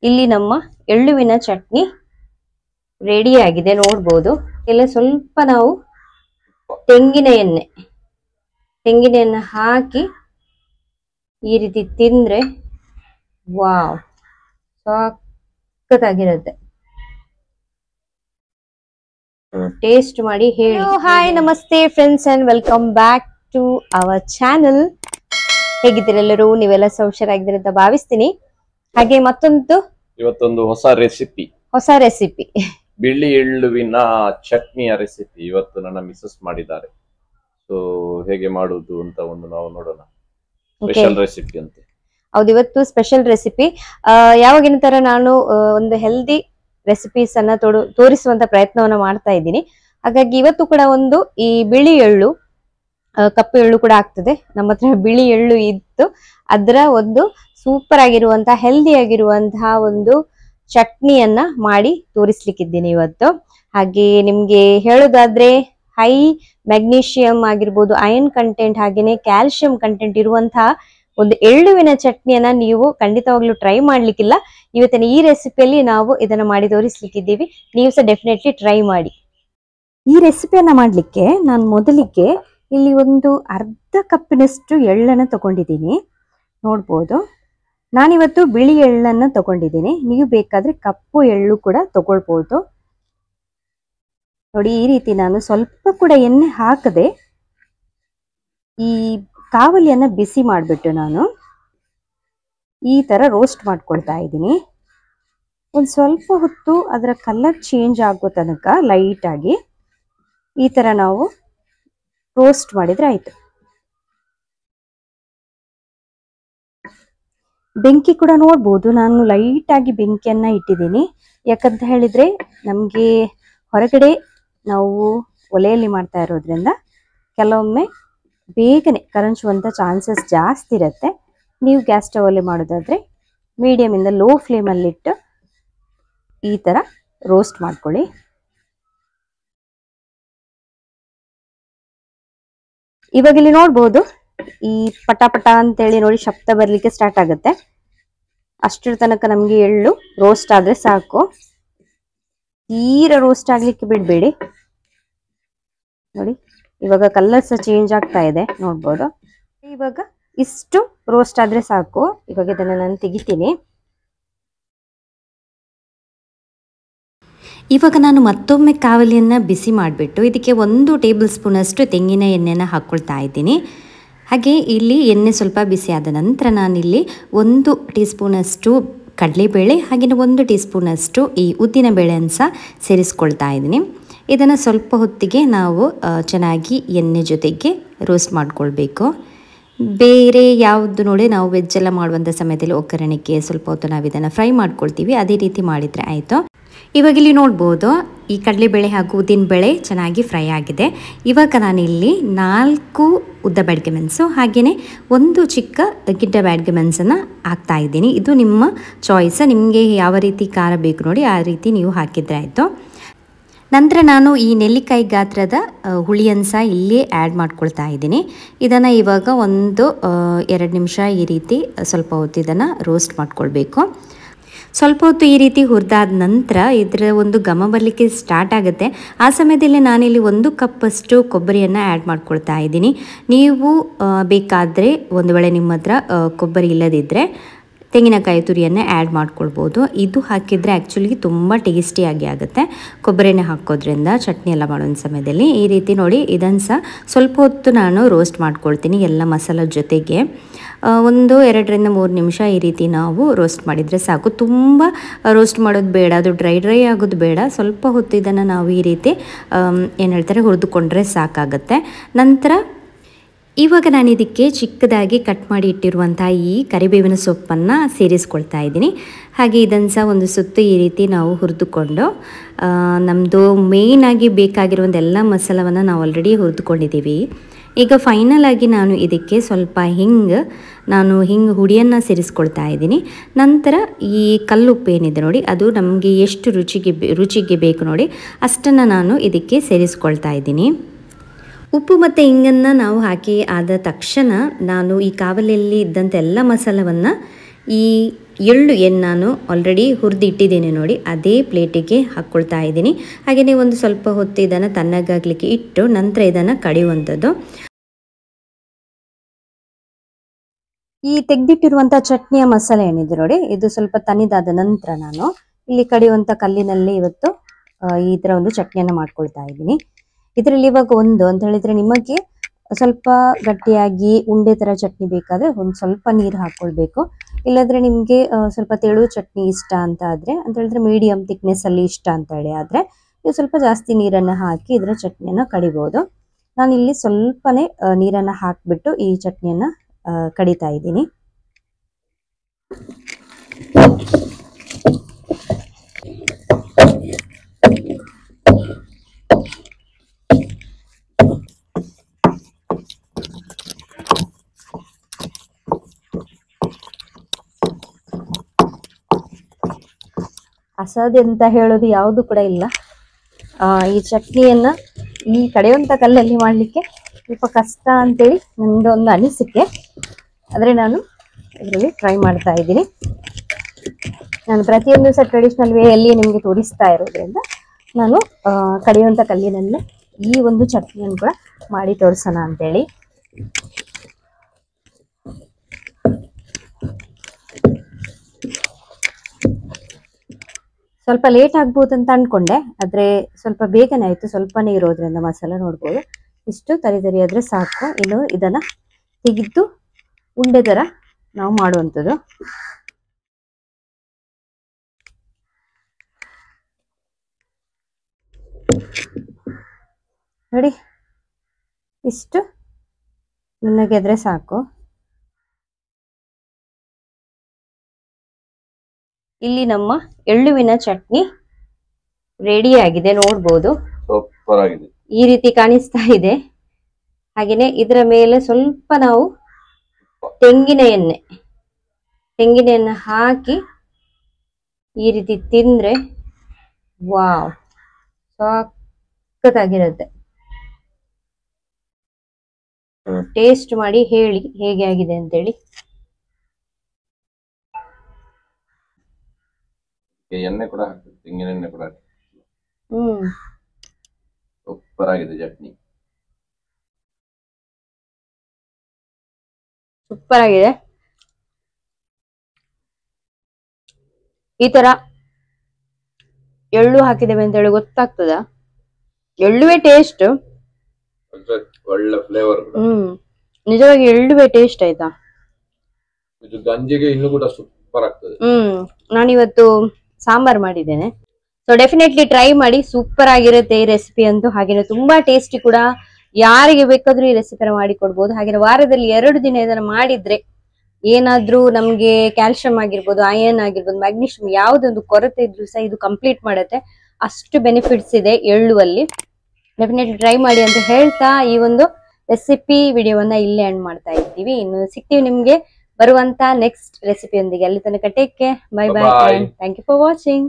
ಇಲ್ಲಿ ನಮ್ಮ ಎಳ್ಳುವಿನ ಚಟ್ನಿ ರೆಡಿ ಆಗಿದೆ ನೋಡಬಹುದು. ಇಲ್ಲಿ ಸ್ವಲ್ಪ ನಾವು ತೆಂಗಿನ ಎಣ್ಣೆ ಹಾಕಿ ಈ ರೀತಿ ತಿಂದ್ರೆ ವಾವ್ ಸಖತ್ತಾಗಿರುತ್ತೆ. ಟೇಸ್ಟ್ ಮಾಡಿ ಹೇಳಿ. ಹಾಯ್ ನಮಸ್ತೆ friends and welcome back to our channel. ಹೇಗಿದ್ದೀರ ಎಲ್ಲರೂ? ನೀವೆಲ್ಲ ಹುಷಾರಾಗಿದ್ದೀರ ಅಂತ ಭಾವಿಸ್ತೀನಿ. ಹಾಗೆ ಇವತ್ತೊಂದು ಹೊಸ ರೆಸಿಪಿ ಬಿಳಿ ಎಳ್ಳುವಿನ ಚಟ್ನಿಯ ರೆಸಿಪಿ ಇವತ್ತು ನನ್ನ ಮಿಸಸ್ ಮಾಡಿದ್ದಾರೆ. ಸೊ ಹೇಗೆ ಮಾಡುವುದು ಅಂತ ನಾವು ನೋಡೋಣ. ಸ್ಪೆಷಲ್ ರೆಸಿಪಿ ಅಂತೆ. ಹೌದು, ಇವತ್ತು ಸ್ಪೆಷಲ್ ರೆಸಿಪಿ. ಯಾವಾಗಿನ ತರ ನಾನು ಒಂದು ಹೆಲ್ದಿ ರೆಸಿಪೀಸ್ ಅನ್ನ ತೋರಿಸುವಂತ ಪ್ರಯತ್ನವನ್ನ ಮಾಡ್ತಾ ಇದ್ದೀನಿ. ಹಾಗಾಗಿ ಇವತ್ತು ಕೂಡ ಒಂದು ಈ ಬಿಳಿ ಎಳ್ಳು, ಕಪ್ಪು ಎಳ್ಳು ಕೂಡ ಆಗ್ತದೆ. ನಮ್ಮ ಹತ್ರ ಬಿಳಿ ಎಳ್ಳು ಇತ್ತು, ಅದರ ಒಂದು ಸೂಪರ್ ಆಗಿರುವಂತಹ ಹೆಲ್ದಿ ಆಗಿರುವಂತಹ ಒಂದು ಚಟ್ನಿಯನ್ನ ಮಾಡಿ ತೋರಿಸ್ಲಿಕ್ಕಿದ್ದೀನಿ ಇವತ್ತು. ಹಾಗೆ ನಿಮ್ಗೆ ಹೇಳೋದಾದ್ರೆ ಹೈ ಮೆಗ್ನೀಷಿಯಂ ಆಗಿರ್ಬೋದು, ಐರನ್ ಕಂಟೆಂಟ್, ಹಾಗೇನೆ ಕ್ಯಾಲ್ಸಿಯಂ ಕಂಟೆಂಟ್ ಇರುವಂತಹ ಒಂದು ಎಳ್ಳುವಿನ ಚಟ್ನಿಯನ್ನ ನೀವು ಖಂಡಿತವಾಗ್ಲೂ ಟ್ರೈ ಮಾಡ್ಲಿಕ್ಕಿಲ್ಲ. ಇವತ್ತಿನ ಈ ರೆಸಿಪಿಯಲ್ಲಿ ನಾವು ಇದನ್ನ ಮಾಡಿ ತೋರಿಸ್ಲಿಕ್ಕಿದ್ದೀವಿ. ನೀವು ಸಹ ಡೆಫಿನೆಟ್ಲಿ ಟ್ರೈ ಮಾಡಿ. ಈ ರೆಸಿಪಿಯನ್ನ ಮಾಡ್ಲಿಕ್ಕೆ ನಾನು ಮೊದಲಿಗೆ ಇಲ್ಲಿ ಒಂದು ಅರ್ಧ ಕಪ್ಪಿನಷ್ಟು ಎಳ್ಳನ್ನು ತಗೊಂಡಿದ್ದೀನಿ. ನೋಡ್ಬೋದು, ನಾನಿವತ್ತು ಬಿಳಿ ಎಳ್ಳನ್ನು ತಗೊಂಡಿದ್ದೀನಿ. ನೀವು ಬೇಕಾದ್ರೆ ಕಪ್ಪು ಎಳ್ಳು ಕೂಡ ತಗೊಳ್ಬಹುದು. ನೋಡಿ, ಈ ರೀತಿ ನಾನು ಸ್ವಲ್ಪ ಕೂಡ ಎಣ್ಣೆ ಹಾಕದೆ ಈ ಕಾವಲಿಯನ್ನ ಬಿಸಿ ಮಾಡಿಬಿಟ್ಟು ನಾನು ಈ ತರ ರೋಸ್ಟ್ ಮಾಡ್ಕೊಳ್ತಾ ಇದ್ದೀನಿ. ಒಂದು ಸ್ವಲ್ಪ ಹೊತ್ತು ಅದರ ಕಲರ್ ಚೇಂಜ್ ಆಗೋ ತನಕ ಲೈಟ್ ಆಗಿ ಈ ತರ ನಾವು ರೋಸ್ಟ್ ಮಾಡಿದ್ರೆ ಆಯ್ತು. ಬೆಂಕಿ ಕೂಡ ನೋಡ್ಬೋದು, ನಾನು ಲೈಟ್ ಆಗಿ ಬೆಂಕಿಯನ್ನ ಇಟ್ಟಿದ್ದೀನಿ. ಯಾಕಂತ ಹೇಳಿದ್ರೆ ನಮ್ಗೆ ಹೊರಗಡೆ ನಾವು ಒಲೆಯಲ್ಲಿ ಮಾಡ್ತಾ ಇರೋದ್ರಿಂದ ಕೆಲವೊಮ್ಮೆ ಬೇಗನೆ ಕರಂಚುವಂತ ಚಾನ್ಸಸ್ ಜಾಸ್ತಿ ಇರುತ್ತೆ. ನೀವು ಗ್ಯಾಸ್ ಸ್ಟವ್ ಅಲ್ಲಿ ಮಾಡೋದಾದ್ರೆ ಮೀಡಿಯಂ ಇಂದ ಲೋ ಫ್ಲೇಮ್ ಅಲ್ಲಿ ಇಟ್ಟು ಈ ತರ ರೋಸ್ಟ್ ಮಾಡ್ಕೊಳ್ಳಿ. ಇವಾಗ ಇಲ್ಲಿ ನೋಡ್ಬೋದು, ಈ ಪಟ ಪಟ ಅಂತೇಳಿ ನೋಡಿ ಶಬ್ದ ಬರ್ಲಿಕ್ಕೆ ಸ್ಟಾರ್ಟ್ ಆಗುತ್ತೆ. ಅಷ್ಟರ ತನಕ ನಮ್ಗೆ ಎಳ್ಳು ರೋಸ್ಟ್ ಆದ್ರೆ ಸಾಕು. ತೀರಾ ರೋಸ್ಟ್ ಆಗ್ಲಿಕ್ಕೆ ಬಿಡ್ಬೇಡಿ. ನೋಡಿ, ಇವಾಗ ಕಲರ್ ಸಹ ಚೇಂಜ್ ಆಗ್ತಾ ಇದೆ, ನೋಡ್ಬೋದು. ಇವಾಗ ಇಷ್ಟು ರೋಸ್ಟ್ ಆದ್ರೆ ಸಾಕು. ಇವಾಗ ಇದನ್ನ ನಾನು ತೆಗಿತೀನಿ. ಇವಾಗ ನಾನು ಮತ್ತೊಮ್ಮೆ ಕಾವಲಿಯನ್ನು ಬಿಸಿ ಮಾಡಿಬಿಟ್ಟು ಇದಕ್ಕೆ 1 ಟೇಬಲ್ ಸ್ಪೂನ್ ಅಷ್ಟು ತೆಂಗಿನ ಎಣ್ಣೆನ ಹಾಕ್ಕೊಳ್ತಾ ಇದ್ದೀನಿ. ಹಾಗೆ ಇಲ್ಲಿ ಎಣ್ಣೆ ಸ್ವಲ್ಪ ಬಿಸಿ ಆದ ನಂತರ ನಾನಿಲ್ಲಿ 1 ಟೀ ಸ್ಪೂನ್ ಅಷ್ಟು ಕಡಲೆಬೇಳೆ, ಹಾಗೆಯೇ 1 ಟೀ ಸ್ಪೂನ್ ಅಷ್ಟು ಈ ಉದ್ದಿನ ಬೇಳೆಯನ್ನು ಸಹ ಸೇರಿಸ್ಕೊಳ್ತಾ ಇದ್ದೀನಿ. ಇದನ್ನು ಸ್ವಲ್ಪ ಹೊತ್ತಿಗೆ ನಾವು ಚೆನ್ನಾಗಿ ಎಣ್ಣೆ ಜೊತೆಗೆ ರೋಸ್ಟ್ ಮಾಡ್ಕೊಳ್ಬೇಕು. ಬೇರೆ ಯಾವುದು ನೋಡಿ, ನಾವು ವೆಜ್ಜೆಲ್ಲ ಮಾಡುವಂಥ ಸಮಯದಲ್ಲಿ ಒಗ್ಗರಣೆಗೆ ಸ್ವಲ್ಪ ಹೊತ್ತು ನಾವು ಇದನ್ನು ಫ್ರೈ ಮಾಡ್ಕೊಳ್ತೀವಿ, ಅದೇ ರೀತಿ ಮಾಡಿದರೆ ಆಯಿತು. ಇವಾಗ ಇಲ್ಲಿ ನೋಡ್ಬೋದು, ಈ ಕಡಲೆಬೇಳೆ ಹಾಗೂ ಉದ್ದಿನಬೇಳೆ ಚೆನ್ನಾಗಿ ಫ್ರೈ ಆಗಿದೆ. ಇವಾಗ ನಾನಿಲ್ಲಿ 4 ಉದ್ದ ಬ್ಯಾಡಗೆ ಮೆಣಸು ಹಾಗೆಯೇ 1 ಚಿಕ್ಕ ಗಿಡ್ಡ ಬ್ಯಾಡಗೆ ಮೆಣಸನ್ನು ಹಾಕ್ತಾ ಇದ್ದೀನಿ. ಇದು ನಿಮ್ಮ ಚಾಯ್ಸ್, ನಿಮಗೆ ಯಾವ ರೀತಿ ಖಾರ ಬೇಕು ನೋಡಿ ಆ ರೀತಿ ನೀವು ಹಾಕಿದರೆ ಆಯಿತು. ನಂತರ ನಾನು ಈ ನೆಲ್ಲಿಕಾಯಿ ಗಾತ್ರದ ಹುಳಿಯನ್ನು ಸಹ ಇಲ್ಲಿ ಆ್ಯಡ್ ಮಾಡ್ಕೊಳ್ತಾ ಇದ್ದೀನಿ. ಇದನ್ನು ಇವಾಗ 1-2 ನಿಮಿಷ ಈ ರೀತಿ ಸ್ವಲ್ಪ ಹೊತ್ತು ಇದನ್ನು ರೋಸ್ಟ್ ಮಾಡ್ಕೊಳ್ಬೇಕು. ಸ್ವಲ್ಪ ಹೊತ್ತು ಈ ರೀತಿ ಹುರಿದಾದ ನಂತರ ಇದರ ಒಂದು ಘಮ ಬರಲಿಕ್ಕೆ ಸ್ಟಾರ್ಟ್ ಆಗುತ್ತೆ. ಆ ಸಮಯದಲ್ಲಿ ನಾನಿಲ್ಲಿ 1 ಕಪ್ಪಷ್ಟು ಕೊಬ್ಬರಿಯನ್ನು ಆ್ಯಡ್ ಮಾಡ್ಕೊಳ್ತಾ ಇದ್ದೀನಿ. ನೀವು ಬೇಕಾದರೆ ಒಂದು ವೇಳೆ ನಿಮ್ಮ ಹತ್ರ ಕೊಬ್ಬರಿ ಇಲ್ಲದಿದ್ದರೆ ತೆಂಗಿನಕಾಯಿ ತುರಿಯನ್ನು ಆ್ಯಡ್ ಮಾಡ್ಕೊಳ್ಬೋದು. ಇದು ಹಾಕಿದರೆ ಆ್ಯಕ್ಚುಲಿ ತುಂಬ ಟೇಸ್ಟಿಯಾಗಿ ಆಗುತ್ತೆ ಕೊಬ್ಬರಿನೇ ಹಾಕೋದ್ರಿಂದ ಚಟ್ನಿ ಎಲ್ಲ ಮಾಡೋ ಸಮಯದಲ್ಲಿ. ಈ ರೀತಿ ನೋಡಿ, ಇದನ್ನು ಸಹ ಸ್ವಲ್ಪ ಹೊತ್ತು ನಾನು ರೋಸ್ಟ್ ಮಾಡ್ಕೊಳ್ತೀನಿ ಎಲ್ಲ ಮಸಾಲ ಜೊತೆಗೆ. 1-2 ನಿಮಿಷ ಈ ರೀತಿ ನಾವು ರೋಸ್ಟ್ ಮಾಡಿದರೆ ಸಾಕು. ತುಂಬ ರೋಸ್ಟ್ ಮಾಡೋದು ಬೇಡ, ಅದು ಡ್ರೈ ಆಗೋದು ಬೇಡ. ಸ್ವಲ್ಪ ಹೊತ್ತು ಇದನ್ನು ನಾವು ಈ ರೀತಿ ಏನು ಹೇಳ್ತಾರೆ ಹುರಿದುಕೊಂಡ್ರೆ ಸಾಕಾಗುತ್ತೆ. ನಂತರ ಇವಾಗ ನಾನು ಇದಕ್ಕೆ ಚಿಕ್ಕದಾಗಿ ಕಟ್ ಮಾಡಿ ಇಟ್ಟಿರುವಂಥ ಈ ಕರಿಬೇವಿನ ಸೊಪ್ಪನ್ನು ಸೇರಿಸ್ಕೊಳ್ತಾ ಇದ್ದೀನಿ. ಹಾಗೆ ಇದನ್ನು ಸಹ ಒಂದು ಸುತ್ತು ಈ ರೀತಿ ನಾವು ಹುರಿದುಕೊಂಡು ನಮ್ಮದು ಮೇಯ್ನಾಗಿ ಬೇಕಾಗಿರುವಂಥ ಎಲ್ಲ ಮಸಾಲವನ್ನು ನಾವು ಆಲ್ರೆಡಿ ಹುರಿದುಕೊಂಡಿದ್ದೀವಿ. ಈಗ ಫೈನಲ್ ಆಗಿ ನಾನು ಇದಕ್ಕೆ ಸ್ವಲ್ಪ ನಾನು ಹುಡಿಯನ್ನು ಸೇರಿಸ್ಕೊಳ್ತಾ ಇದ್ದೀನಿ. ನಂತರ ಈ ಕಲ್ಲುಪ್ಪು ಏನಿದೆ ನೋಡಿ, ಅದು ನಮಗೆ ಎಷ್ಟು ರುಚಿಗೆ ಬೇಕು ನೋಡಿ ಅಷ್ಟನ್ನು ನಾನು ಇದಕ್ಕೆ ಸೇರಿಸ್ಕೊಳ್ತಾ ಇದ್ದೀನಿ. ಉಪ್ಪು ಮತ್ತು ಹಿಂಗನ್ನು ನಾವು ಹಾಕಿ ಆದ ತಕ್ಷಣ ನಾನು ಈ ಕಾವಲಿಯಲ್ಲಿ ಇದ್ದಂಥ ಎಲ್ಲ ಮಸಾಲವನ್ನು ಈ ಎಳ್ಳು ಏನು ನಾನು ಆಲ್ರೆಡಿ ಹುರಿದು ಇಟ್ಟಿದ್ದೀನಿ ನೋಡಿ, ಅದೇ ಪ್ಲೇಟಿಗೆ ಹಾಕ್ಕೊಳ್ತಾ ಇದ್ದೀನಿ. ಹಾಗೆಯೇ ಒಂದು ಸ್ವಲ್ಪ ಹೊತ್ತು ಇದನ್ನು ತಣ್ಣಗಾಗಲಿಕ್ಕೆ ಇಟ್ಟು ನಂತರ ಇದನ್ನು ಕಡಿಯುವಂಥದ್ದು. ಈ ತೆಗೆದಿಟ್ಟಿರುವಂಥ ಚಟ್ನಿಯ ಮಸಾಲೆ ಏನಿದೆ ನೋಡಿ, ಇದು ಸ್ವಲ್ಪ ತನಿದಾದ ನಂತರ ನಾನು ಇಲ್ಲಿ ಕಡಿಯುವಂಥ ಕಲ್ಲಿನಲ್ಲಿ ಇವತ್ತು ಈ ಥರ ಒಂದು ಚಟ್ನಿಯನ್ನು ಮಾಡ್ಕೊಳ್ತಾ ಇದ್ದೀನಿ. ಇದರಲ್ಲಿ ಇವಾಗ ಒಂದು ಅಂತ ಹೇಳಿದ್ರೆ, ನಿಮಗೆ ಸ್ವಲ್ಪ ಗಟ್ಟಿಯಾಗಿ ಉಂಡೆ ಥರ ಚಟ್ನಿ ಬೇಕಾದರೆ ಒಂದು ಸ್ವಲ್ಪ ನೀರು ಹಾಕ್ಕೊಳ್ಬೇಕು. ಇಲ್ಲಾಂದರೆ ನಿಮಗೆ ಸ್ವಲ್ಪ ತೆಳು ಚಟ್ನಿ ಇಷ್ಟ ಅಂತ ಆದರೆ, ಅಂತ ಹೇಳಿದ್ರೆ ಮೀಡಿಯಮ್ ಥಿಕ್ನೆಸ್ಸಲ್ಲಿ ಇಷ್ಟ ಅಂತ ಹೇಳಿ ಆದರೆ ನೀವು ಸ್ವಲ್ಪ ಜಾಸ್ತಿ ನೀರನ್ನು ಹಾಕಿ ಇದರ ಚಟ್ನಿಯನ್ನು ಕಡಿಬೋದು. ನಾನಿಲ್ಲಿ ಸ್ವಲ್ಪನೇ ನೀರನ್ನು ಹಾಕಿಬಿಟ್ಟು ಈ ಚಟ್ನಿಯನ್ನು ಕಡಿತಾ ಇದ್ದೀನಿ. ಅಸಾಧ್ಯ ಅಂತ ಹೇಳೋದು ಯಾವುದು ಕೂಡ ಇಲ್ಲ. ಈ ಚಟ್ನಿಯನ್ನ ಈ ಕಡೆಯುವಂಥ ಕಲ್ಲಲ್ಲಿ ಮಾಡಲಿಕ್ಕೆ ಸ್ವಲ್ಪ ಕಷ್ಟ ಅಂತೇಳಿ ನನ್ನದೊಂದು ಅನಿಸಿಕೆ. ಆದರೆ ನಾನು ಇದರಲ್ಲಿ ಟ್ರೈ ಮಾಡ್ತಾ ಇದ್ದೀನಿ. ನಾನು ಪ್ರತಿಯೊಂದು ಸಹ ಟ್ರೆಡಿಷನಲ್ ವೇಯಲ್ಲಿ ನಿಮಗೆ ತೋರಿಸ್ತಾ ಇರೋದ್ರಿಂದ ನಾನು ಕಡೆಯುವಂಥ ಕಲ್ಲಿನಲ್ಲೇ ಈ ಒಂದು ಚಟ್ನಿಯನ್ನು ಕೂಡ ಮಾಡಿ ತೋರಿಸೋಣ ಅಂತೇಳಿ. ಸ್ವಲ್ಪ ಲೇಟ್ ಆಗ್ಬೋದು ಅಂತ ಅನ್ಕೊಂಡೆ, ಆದರೆ ಸ್ವಲ್ಪ ಬೇಗನೆ ಆಯಿತು. ಸ್ವಲ್ಪನೇ ಇರೋದ್ರಿಂದ ಮಸಾಲೆ ನೋಡ್ಬೋದು, ಇಷ್ಟು ತರಿ ಆದರೆ ಸಾಕು. ಇನ್ನು ಇದನ್ನು ತೆಗೆದು ಉಂಡೆ ಥರ ನಾವು ಮಾಡುವಂಥದ್ದು. ನೋಡಿ, ಇಷ್ಟು ನುಣ್ಣಗೆದ್ರೆ ಸಾಕು. ಇಲ್ಲಿ ನಮ್ಮ ಎಳ್ಳುವಿನ ಚಟ್ನಿ ರೆಡಿ ಆಗಿದೆ, ನೋಡ್ಬೋದು. ಸೂಪರ್ ಆಗಿದೆ, ಈ ರೀತಿ ಕಾಣಿಸ್ತಾ ಇದೆ. ಹಾಗೇನೆ ಇದರ ಮೇಲೆ ಸ್ವಲ್ಪ ನಾವು ತೆಂಗಿನ ಎಣ್ಣೆ ಹಾಕಿ ಈ ರೀತಿ ತಿಂದ್ರೆ ವಾವ್, ಸಖತ್ತಾಗಿರುತ್ತೆ. ಟೇಸ್ಟ್ ಮಾಡಿ ಹೇಳಿ ಹೇಗೆ ಆಗಿದೆ ಅಂತೇಳಿ. ಎಣ್ಣೆ ಕೂಡ ಹಾಕ್ತೀವಿ, ತೆಂಗಿನ ಎಣ್ಣೆ ಕೂಡ ಸೂಪರ್ ಆಗಿದೆ ಚಟ್ನಿ, ಸೂಪರ್ ಆಗಿದೆ. ಈ ತರ ಎಳ್ಳು ಹಾಕಿದ್ದೇವೆ ಅಂತ ಹೇಳಿ ಗೊತ್ತಾಗ್ತದ? ಎಳ್ಳುವೆ ಟೇಸ್ಟ್, ಒಳ್ಳೆ ಫ್ಲೇವರ್. ನಿಜವಾಗಿ ಎಳ್ಳುವೆ ಟೇಸ್ಟ್ ಆಯ್ತಾ. ಇದು ಗಂಜಿಗೆ ಇನ್ನೂ ಕೂಡ ಸೂಪರ್ ಆಗ್ತದೆ. ನಾನಿವತ್ತು ಸಾಂಬಾರ್ ಮಾಡಿದ್ದೇನೆ, ಸೊ ಡೆಫಿನೆಟ್ಲಿ ಟ್ರೈ ಮಾಡಿ, ಸೂಪರ್ ಆಗಿರುತ್ತೆ ಈ ರೆಸಿಪಿ ಅಂತೂ. ಹಾಗೇನೆ ತುಂಬಾ ಟೇಸ್ಟಿ ಕೂಡ, ಯಾರಿಗೆ ಬೇಕಾದ್ರೂ ಈ ರೆಸಿಪಿನ ಮಾಡಿ ಕೊಡ್ಬೋದು. ಹಾಗೆ ವಾರದಲ್ಲಿ 2 ದಿನ ಇದನ್ನ ಮಾಡಿದ್ರೆ ಏನಾದ್ರೂ ನಮ್ಗೆ ಕ್ಯಾಲ್ಸಿಯಂ ಆಗಿರ್ಬೋದು, ಐರನ್ ಆಗಿರ್ಬೋದು, ಮ್ಯಾಗ್ನೀಷಿಯಂ ಯಾವ್ದೊಂದು ಕೊರತೆ ಇದ್ರೂ ಸಹ ಇದು ಕಂಪ್ಲೀಟ್ ಮಾಡುತ್ತೆ. ಅಷ್ಟು ಬೆನಿಫಿಟ್ಸ್ ಇದೆ ಎಳ್ಳುವಲ್ಲಿ. ಡೆಫಿನೆಟ್ಲಿ ಟ್ರೈ ಮಾಡಿ ಅಂತ ಹೇಳ್ತಾ ಈ ಒಂದು ರೆಸಿಪಿ ವಿಡಿಯೋವನ್ನ ಇಲ್ಲೇ ಎಂಡ್ ಮಾಡ್ತಾ ಇದ್ದೀವಿ. ಇನ್ನು ಸಿಗ್ತೀವಿ ನಿಮ್ಗೆ ಬರುವಂತ ನೆಕ್ಸ್ಟ್ ರೆಸಿಪಿಯೊಂದಿಗೆ. ಅಲ್ಲಿ ತನಕ take care, bye bye, thank you for watching.